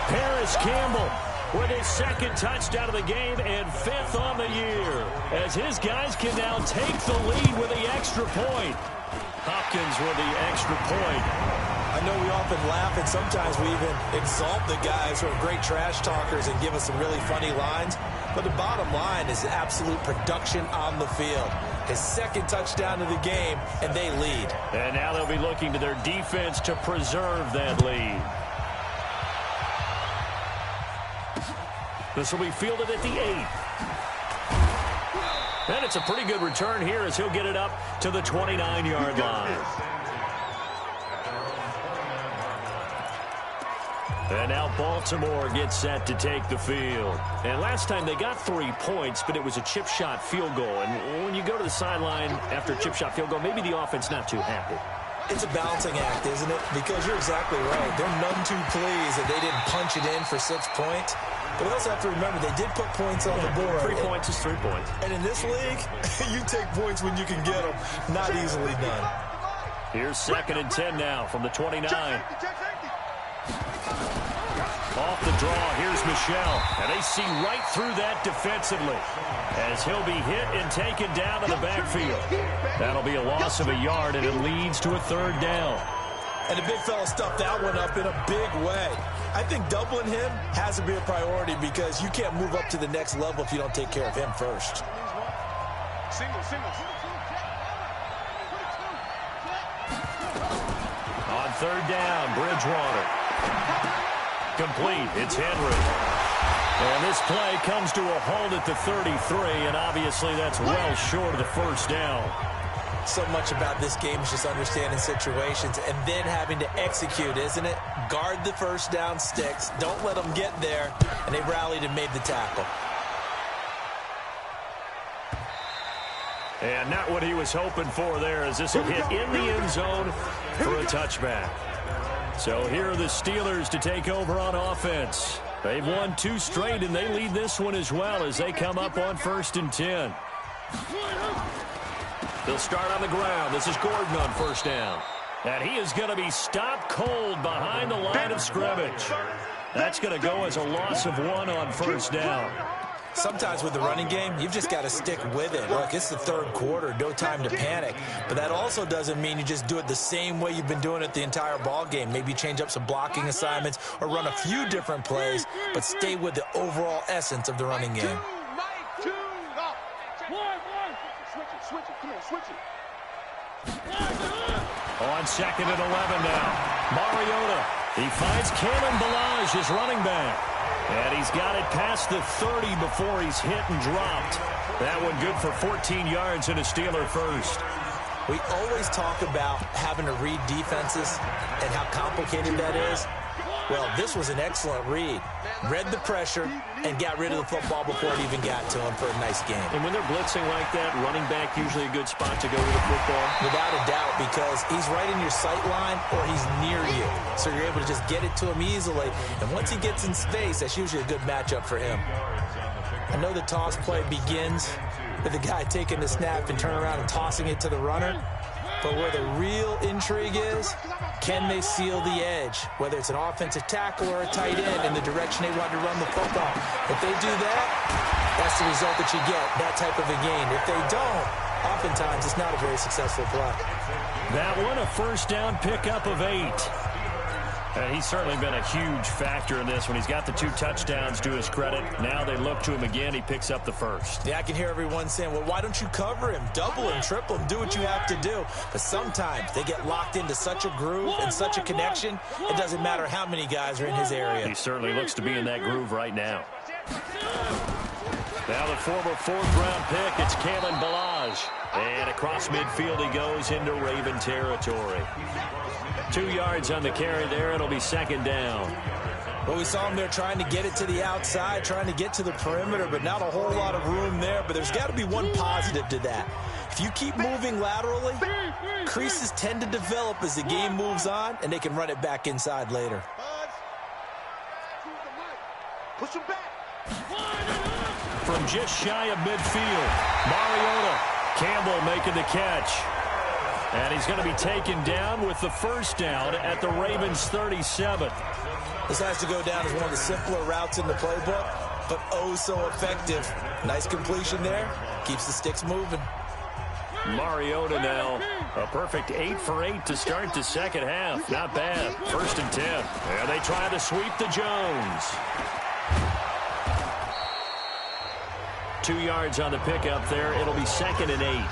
Paris Campbell with his 2nd touchdown of the game and 5th on the year, as his guys can now take the lead with the extra point. Hopkins with the extra point. I know we often laugh, and sometimes we even exalt the guys who are great trash talkers and give us some really funny lines. But the bottom line is absolute production on the field. His second touchdown of the game, and they lead. And now they'll be looking to their defense to preserve that lead. This will be fielded at the 8. And it's a pretty good return here as he'll get it up to the 29-yard line. And now Baltimore gets set to take the field. And last time they got 3 points, but it was a chip shot field goal. And when you go to the sideline after a chip shot field goal, maybe the offense not too happy. It's a balancing act, isn't it? Because you're exactly right. They're none too pleased that they didn't punch it in for 6 points. But we also have to remember they did put points on the board. 3 points is 3 points. And in this league, you take points when you can get them. Not easily done. Here's 2nd and 10 now from the 29. Off the draw, here's Michel. And they see right through that defensively as he'll be hit and taken down in the backfield. That'll be a loss of a yard, and it leads to a 3rd down. And the big fella stuffed that one up in a big way. I think doubling him has to be a priority because you can't move up to the next level if you don't take care of him first. On 3rd down, Bridgewater. Complete. It's Henry. And this play comes to a halt at the 33, and obviously that's well short of the 1st down. So much about this game is just understanding situations and then having to execute, isn't it? Guard the 1st down sticks. Don't let them get there. And they rallied and made the tackle. And not what he was hoping for there, as this will hit in the end zone for a touchback. So here are the Steelers to take over on offense. They've won 2 straight, and they lead this one as well as they come up on 1st and 10. They'll start on the ground. This is Gordon on 1st down. And he is going to be stopped cold behind the line of scrimmage. That's going to go as a loss of 1 on 1st down. Sometimes with the running game, you've just got to stick with it. Look, it's the 3rd quarter, no time to panic. But that also doesn't mean you just do it the same way you've been doing it the entire ball game. Maybe change up some blocking assignments or run a few different plays, but stay with the overall essence of the running game. On 2nd and 11 now. Mariota. He finds Kalen Ballage, his running back. And he's got it past the 30 before he's hit and dropped. That one good for 14 yards and a Steeler first. We always talk about having to read defenses and how complicated that is. Well, this was an excellent read. Read the pressure and got rid of the football before it even got to him for a nice game. And when they're blitzing like that, running back usually a good spot to go with the football? Without a doubt, because he's right in your sight line or he's near you. So you're able to just get it to him easily. And once he gets in space, that's usually a good matchup for him. I know the toss play begins with the guy taking the snap and turning around and tossing it to the runner. But where the real intrigue is, can they seal the edge? Whether it's an offensive tackle or a tight end in the direction they want to run the football. If they do that, that's the result that you get, that type of a gain. If they don't, oftentimes it's not a very successful play. That one, a 1st down pickup of 8. And he's certainly been a huge factor in this when he's got the 2 touchdowns to his credit. Now they look to him again. He picks up the 1st. Yeah, I can hear everyone saying, well, why don't you cover him? Double him, triple him, do what you have to do. But sometimes they get locked into such a groove and such a connection, it doesn't matter how many guys are in his area. He certainly looks to be in that groove right now. Now the former 4th-round pick, it's Kalen Ballage. And across midfield he goes into Raven territory. 2 yards on the carry there. It'll be 2nd down. Well, we saw him there trying to get it to the outside, trying to get to the perimeter, but not a whole lot of room there. But there's got to be one positive to that. If you keep moving laterally, creases tend to develop as the game moves on, and they can run it back inside later. Push him back. From just shy of midfield, Mariota. Campbell making the catch. And he's going to be taken down with the 1st down at the Ravens 37. This has to go down as one of the simpler routes in the playbook, but oh so effective. Nice completion there. Keeps the sticks moving. Mariota now. A perfect 8 for 8 to start the second half. Not bad. 1st and 10. And they try to sweep to Jones. 2 yards on the pickup there. It'll be 2nd and 8.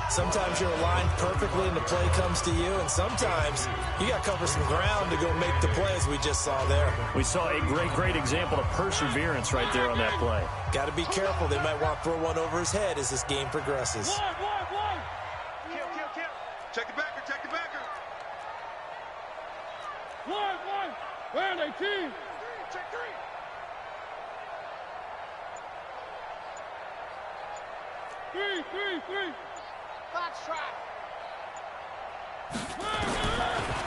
Sometimes you're aligned perfectly and the play comes to you, and sometimes you got to cover some ground to go make the play, as we just saw there. We saw a great example of perseverance right there on that play. Got to be careful. They might want to throw one over his head as this game progresses. Kill. Check the backer, check the backer. One. Where are they, team? Check 3. Three. Box trap.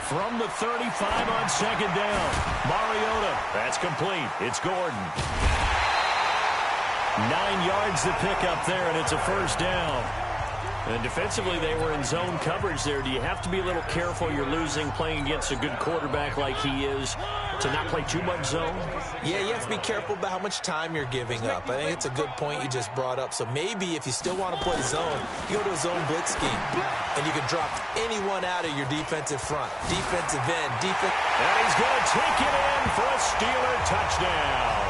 From the 35 on 2nd down. Mariota. That's complete. It's Gordon. 9 yards to pick up there, and it's a 1st down. And defensively, they were in zone coverage there. Do you have to be a little careful? You're losing playing against a good quarterback like he is to not play too much zone? Yeah, you have to be careful about how much time you're giving up. I think it's a good point you just brought up. So maybe if you still want to play zone, you go to a zone blitz scheme, and you can drop anyone out of your defensive front. Defensive end, defense. And he's going to take it in for a Steeler touchdown.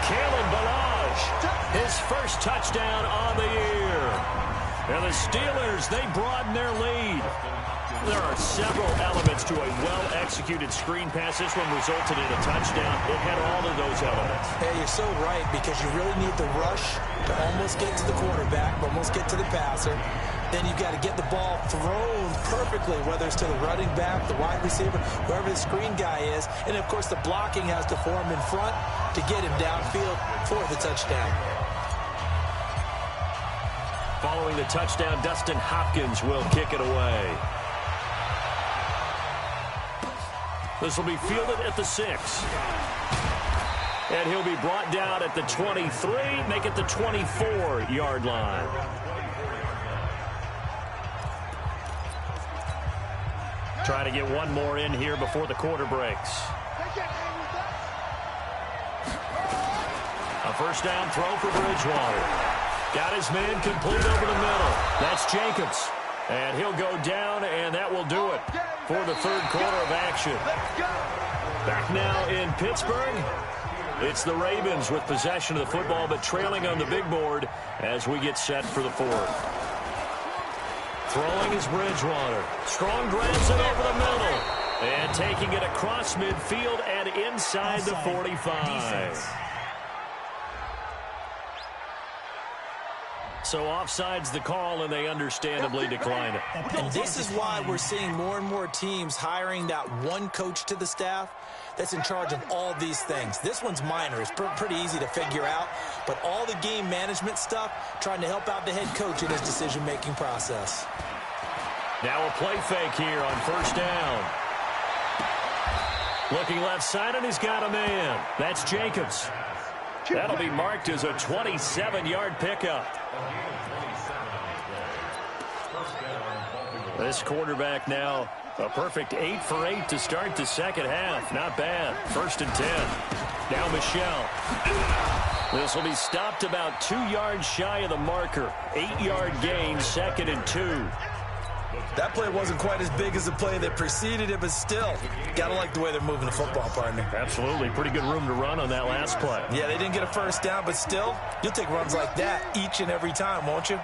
Kalen Ballage, his 1st touchdown on the year. And the Steelers, they broaden their lead. There are several elements to a well-executed screen pass. This one resulted in a touchdown. It had all of those elements. Hey, you're so right, because you really need the rush to almost get to the quarterback, almost get to the passer. Then you've got to get the ball thrown perfectly, whether it's to the running back, the wide receiver, whoever the screen guy is. And, of course, the blocking has to form in front to get him downfield for the touchdown. Following the touchdown, Dustin Hopkins will kick it away. This will be fielded at the 6. And he'll be brought down at the 23, make it the 24-yard line. Trying to get one more in here before the quarter breaks. A 1st down throw for Bridgewater. Got his man complete over the middle. That's Jacobs. And he'll go down, and that will do it for the 3rd quarter of action. Back now in Pittsburgh. It's the Ravens with possession of the football, but trailing on the big board as we get set for the 4th. Throwing is Bridgewater. Strong grabs it over the middle. And taking it across midfield and inside the 45. So offside's the call, and they understandably decline it. And this is why we're seeing more and more teams hiring that one coach to the staff that's in charge of all these things. This one's minor. It's pretty easy to figure out. But all the game management stuff, trying to help out the head coach in his decision-making process. Now a play fake here on 1st down. Looking left side, and he's got a man. That's Jacobs. That'll be marked as a 27-yard pickup. This quarterback now, a perfect 8 for 8 to start the second half. Not bad. 1st and 10. Now Michelle. This will be stopped about 2 yards shy of the marker. 8-yard gain, 2nd and 2. That play wasn't quite as big as the play that preceded it, but still, gotta like the way they're moving the football, partner. Absolutely. Pretty good room to run on that last play. Yeah, they didn't get a 1st down, but still, you'll take runs like that each and every time, won't you?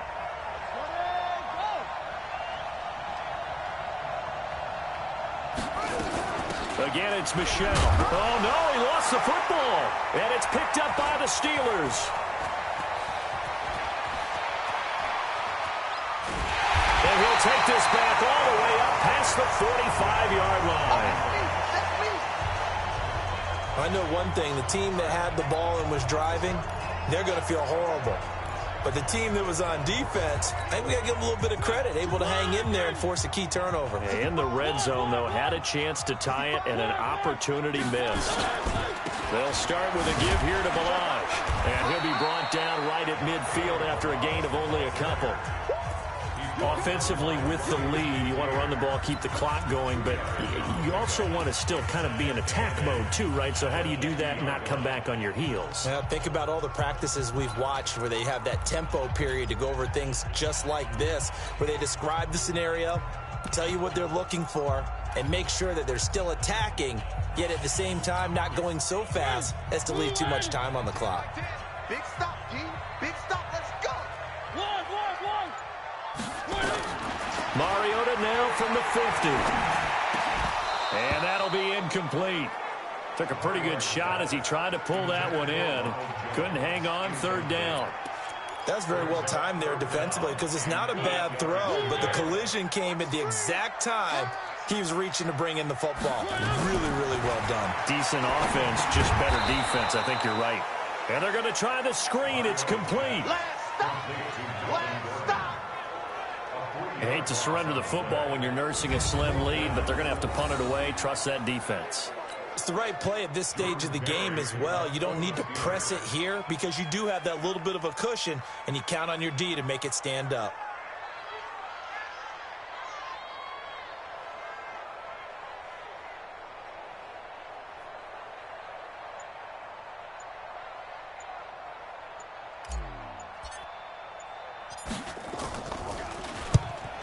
Again, it's Michelle. Oh, no, he lost the football. And it's picked up by the Steelers. And he'll take this back all the way up past the 45-yard line. I know one thing. The team that had the ball and was driving, they're going to feel horrible. But the team that was on defense, I think we got to give them a little bit of credit, able to hang in there and force a key turnover. In the red zone, though, had a chance to tie it and an opportunity missed. They'll start with a give here to Ballage. And he'll be brought down right at midfield after a gain of only a couple. Offensively with the lead, you want to run the ball, keep the clock going, but you also want to still kind of be in attack mode too, right? So how do you do that and not come back on your heels? Yeah, think about all the practices we've watched where they have that tempo period to go over things just like this, where they describe the scenario, tell you what they're looking for, and make sure that they're still attacking, yet at the same time not going so fast as to leave too much time on the clock. Big stop, G. Big stop. Let's go. Mariota now from the 50. And that'll be incomplete. Took a pretty good shot as he tried to pull that one in. Couldn't hang on, third down. That's very well timed there defensively because it's not a bad throw, but the collision came at the exact time he was reaching to bring in the football. Really, really well done. Decent offense, just better defense. I think you're right. And they're going to try the screen. It's complete. Last stop. Last stop. You hate to surrender the football when you're nursing a slim lead, but they're going to have to punt it away. Trust that defense. It's the right play at this stage of the game as well. You don't need to press it here because you do have that little bit of a cushion, and you count on your D to make it stand up.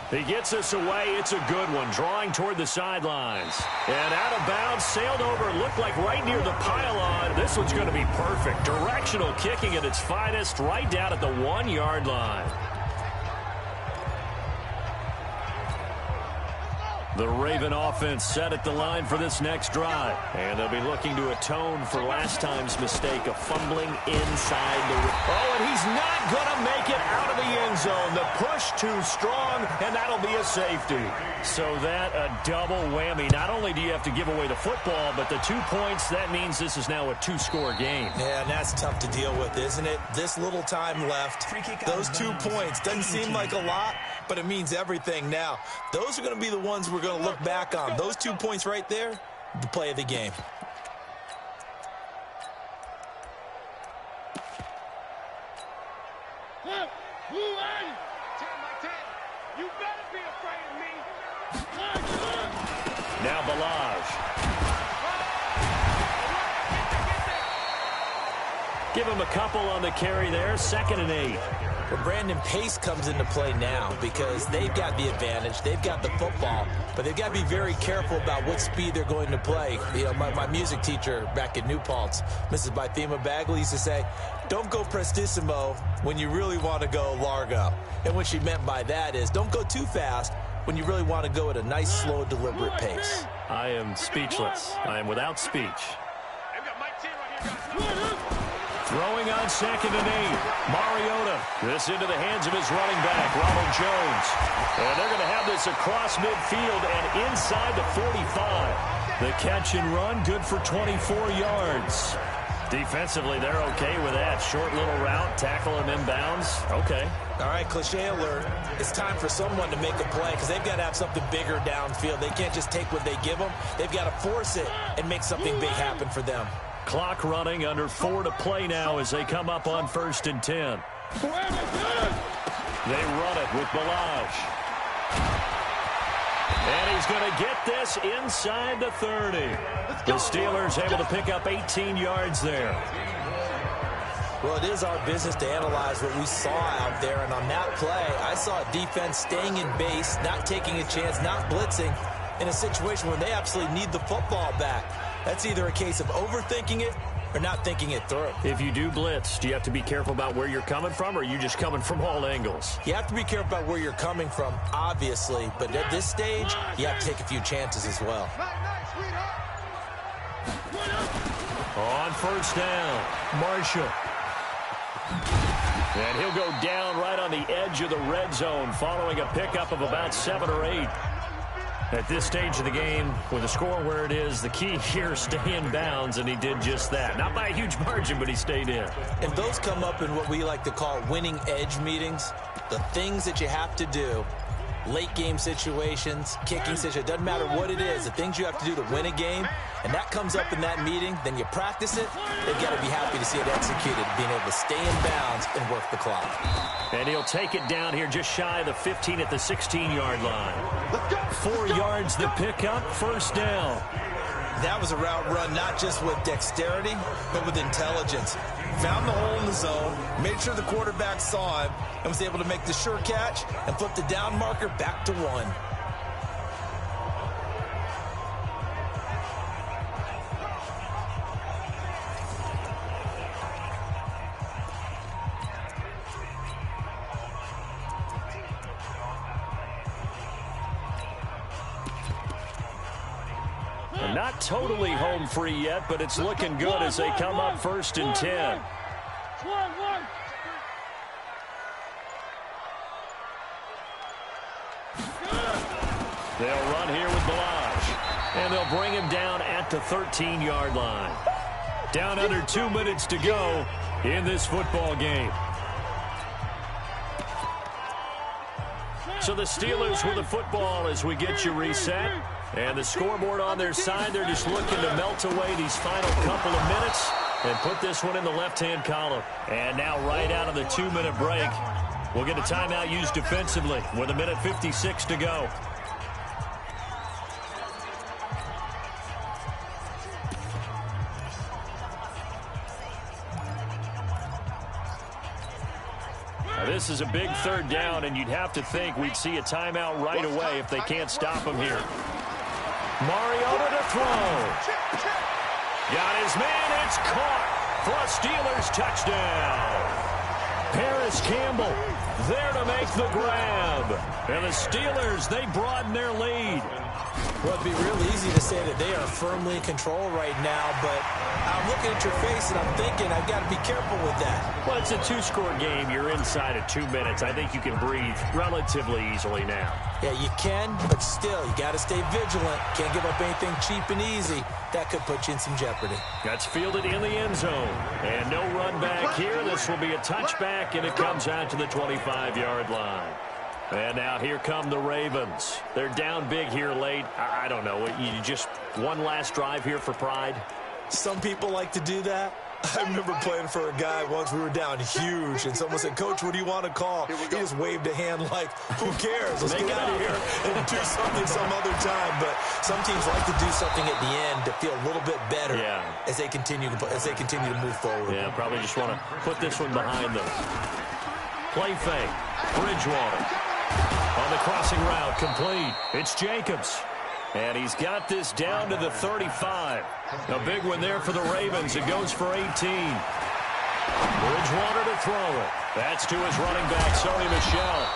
He gets us away. It's a good one. Drawing toward the sidelines. And out of bounds, sailed over. Looked like right near the pylon. This one's going to be perfect. Directional kicking at its finest, right down at the 1-yard line. The Raven offense set at the line for this next drive. And they'll be looking to atone for last time's mistake of fumbling inside the... Oh, and he's not going to make it out of the end zone. The push too strong, and that'll be a safety. So that a double whammy. Not only do you have to give away the football, but the 2 points, that means this is now a 2-score game. Yeah, and that's tough to deal with, isn't it? This little time left. Those 2 points doesn't seem like a lot, but it means everything now. Those are going to be the ones we're going to look back on. Those 2 points right there, the play of the game. Now Balaj. Give him a couple on the carry there. 2nd and 8. Well, Brandon, pace comes into play now because they've got the advantage. They've got the football, but they've got to be very careful about what speed they're going to play. You know, my music teacher back at New Paltz, Mrs. Bythema Bagley, used to say, don't go prestissimo when you really want to go largo. And what she meant by that is don't go too fast when you really want to go at a nice, slow, deliberate pace. I am speechless. I am without speech. Throwing on 2nd and 8. Mariota. This into the hands of his running back, Ronald Jones. And they're going to have this across midfield and inside the 45. The catch and run, good for 24 yards. Defensively, they're okay with that. Short little route, tackle him inbounds. Okay. All right, cliche alert. It's time for someone to make a play because they've got to have something bigger downfield. They can't just take what they give them. They've got to force it and make something big happen for them. Clock running, under 4 to play now as they come up on 1st and 10. They run it with Balaj. And he's going to get this inside the 30. The Steelers able to pick up 18 yards there. Well, it is our business to analyze what we saw out there, and on that play, I saw a defense staying in base, not taking a chance, not blitzing, in a situation where they absolutely need the football back. That's either a case of overthinking it or not thinking it through. If you do blitz, do you have to be careful about where you're coming from, or are you just coming from all angles? You have to be careful about where you're coming from, obviously, but at this stage, you have to take a few chances as well. On 1st down, Marshall. And he'll go down right on the edge of the red zone following a pickup of about 7 or 8. At this stage of the game, with the score where it is, the key here is stay in bounds, and he did just that. Not by a huge margin, but he stayed in. And those come up in what we like to call winning edge meetings. The things that you have to do late game situations, kicking situations, doesn't matter what it is, the things you have to do to win a game, and that comes up in that meeting, then you practice it, they've got to be happy to see it executed, being able to stay in bounds and work the clock. And he'll take it down here just shy of the 15 at the 16-yard line. 4 yards the pickup, first down. That was a route run not just with dexterity, but with intelligence. Found the hole in the zone, made sure the quarterback saw him, and was able to make the sure catch and flip the down marker back to 1. Not totally home free yet, but it's looking good as they come up 1st and 10. They'll run here with Balaj, and they'll bring him down at the 13-yard line. Down under 2 minutes to go in this football game. So the Steelers with the football as we get you reset. And the scoreboard on their side, they're just looking to melt away these final couple of minutes and put this one in the left-hand column. And now right out of the 2-minute break, we'll get a timeout used defensively with 1:56 to go. Now this is a big 3rd down, and you'd have to think we'd see a timeout right away if they can't stop him here. Mariota to throw. Got his man. It's caught for a Steelers touchdown. Paris Campbell there to make the grab. And the Steelers, they broaden their lead. Well, it'd be real easy to say that they are firmly in control right now, but I'm looking at your face and I'm thinking I've got to be careful with that. Well, it's a 2-score game. You're inside of 2 minutes. I think you can breathe relatively easily now. Yeah, you can, but still, you got to stay vigilant. Can't give up anything cheap and easy. That could put you in some jeopardy. That's fielded in the end zone. And no run back here. This will be a touchback, and it comes out to the 25-yard line. And now here come the Ravens. They're down big here late. I don't know. You just one last drive here for pride? Some people like to do that. I remember playing for a guy once. We were down huge, and someone said, "Coach, what do you want to call?" He just waved a hand like, "Who cares? Let's get out of here and do something some other time." But some teams like to do something at the end to feel a little bit better as they continue to move forward. Yeah, probably just want to put this one behind them. Play fake. Bridgewater on the crossing route, complete. It's Jacobs. And he's got this down to the 35. A big one there for the Ravens. It goes for 18. Bridgewater to throw it. That's to his running back, Sony Michel.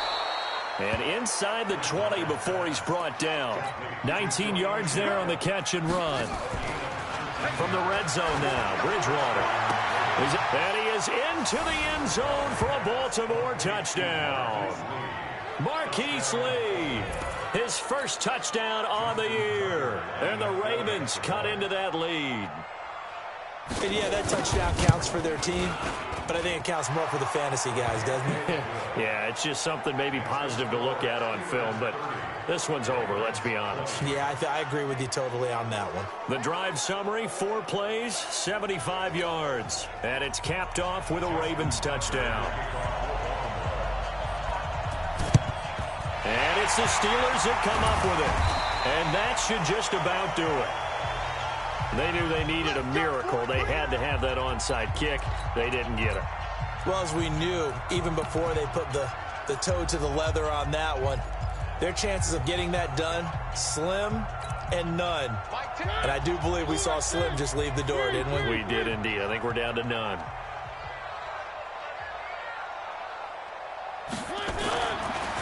And inside the 20 before he's brought down. 19 yards there on the catch and run. From the red zone now, Bridgewater. And he is into the end zone for a Baltimore touchdown. Marquise Lee, his first touchdown on the year. And the Ravens cut into that lead. And yeah, that touchdown counts for their team, but I think it counts more for the fantasy guys, doesn't it? Yeah, it's just something maybe positive to look at on film, but this one's over, let's be honest. Yeah, I agree with you totally on that one. The drive summary, 4 plays, 75 yards. And it's capped off with a Ravens touchdown. And it's the Steelers that come up with it. And that should just about do it. They knew they needed a miracle. They had to have that onside kick. They didn't get it. Well, as we knew, even before they put the toe to the leather on that one, their chances of getting that done, slim and none. And I do believe we saw Slim just leave the door, didn't we? We did indeed. I think we're down to none.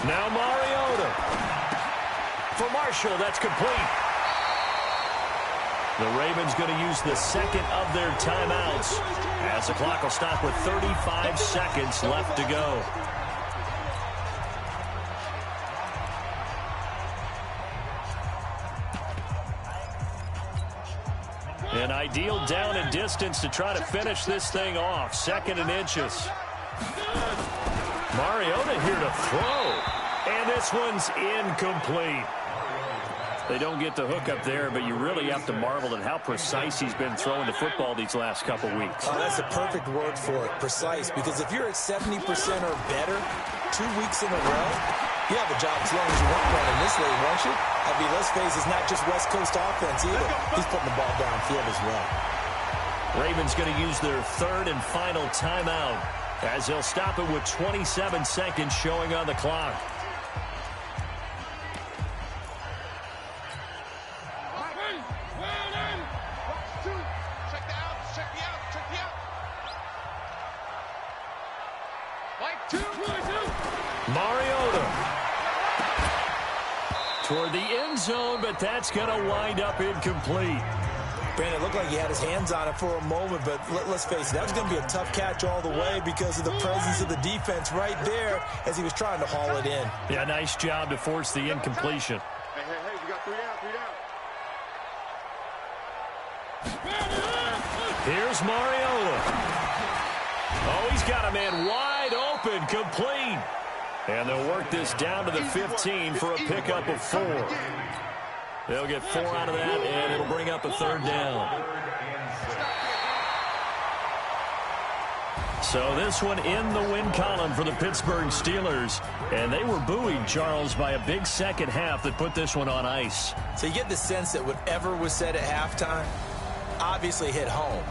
Now Mariota. For Marshall, that's complete. The Ravens going to use the second of their timeouts as the clock will stop with 35 seconds left to go. An ideal down and distance to try to finish this thing off. 2nd and inches. Mariota here to throw. And this one's incomplete. They don't get the hook up there, but you really have to marvel at how precise he's been throwing the football these last couple weeks. Oh, that's a perfect word for it, precise, because if you're at 70% or better 2 weeks in a row, you have a job as long as you want one in this league, won't you? I mean, let's face it, it's not just West Coast offense either. He's putting the ball downfield as well. Ravens going to use their third and final timeout as they'll stop it with 27 seconds showing on the clock. Mariota toward the end zone, but that's going to wind up incomplete. Brandon, it looked like he had his hands on it for a moment, but let's face it, that was going to be a tough catch all the way because of the presence of the defense right there as he was trying to haul it in. Yeah, nice job to force the incompletion. Hey, you got 3 down, 3 down. Here's Mariota. Oh, he's got a man wide open, complete. And they'll work this down to the 15 for a pickup of 4. They'll get 4 out of that, and it'll bring up a third down. So this one in the win column for the Pittsburgh Steelers. And they were buoyed, Charles, by a big second half that put this one on ice. So you get the sense that whatever was said at halftime obviously hit home.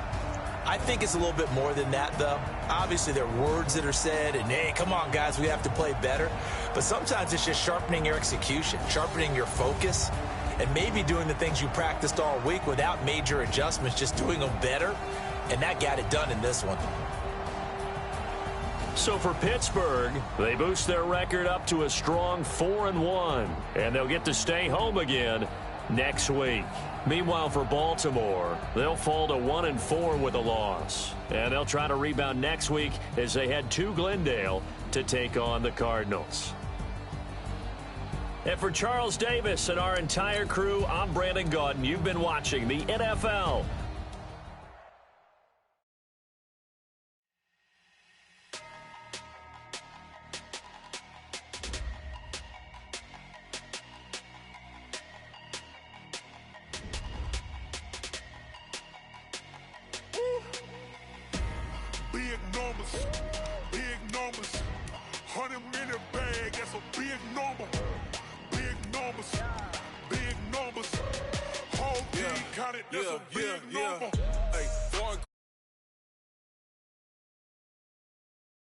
I think it's a little bit more than that, though. Obviously, there are words that are said, and, hey, come on, guys, we have to play better. But sometimes it's just sharpening your execution, sharpening your focus, and maybe doing the things you practiced all week without major adjustments, just doing them better. And that got it done in this one. So for Pittsburgh, they boost their record up to a strong 4-1, and they'll get to stay home again next week. Meanwhile, for Baltimore, they'll fall to 1-4 with a loss. And they'll try to rebound next week as they head to Glendale to take on the Cardinals. And for Charles Davis and our entire crew, I'm Brandon Gaudin. You've been watching the NFL. Big numbers, 100 in a bag, that's a big number. Big numbers, whole team counted, that's a big number. Hey.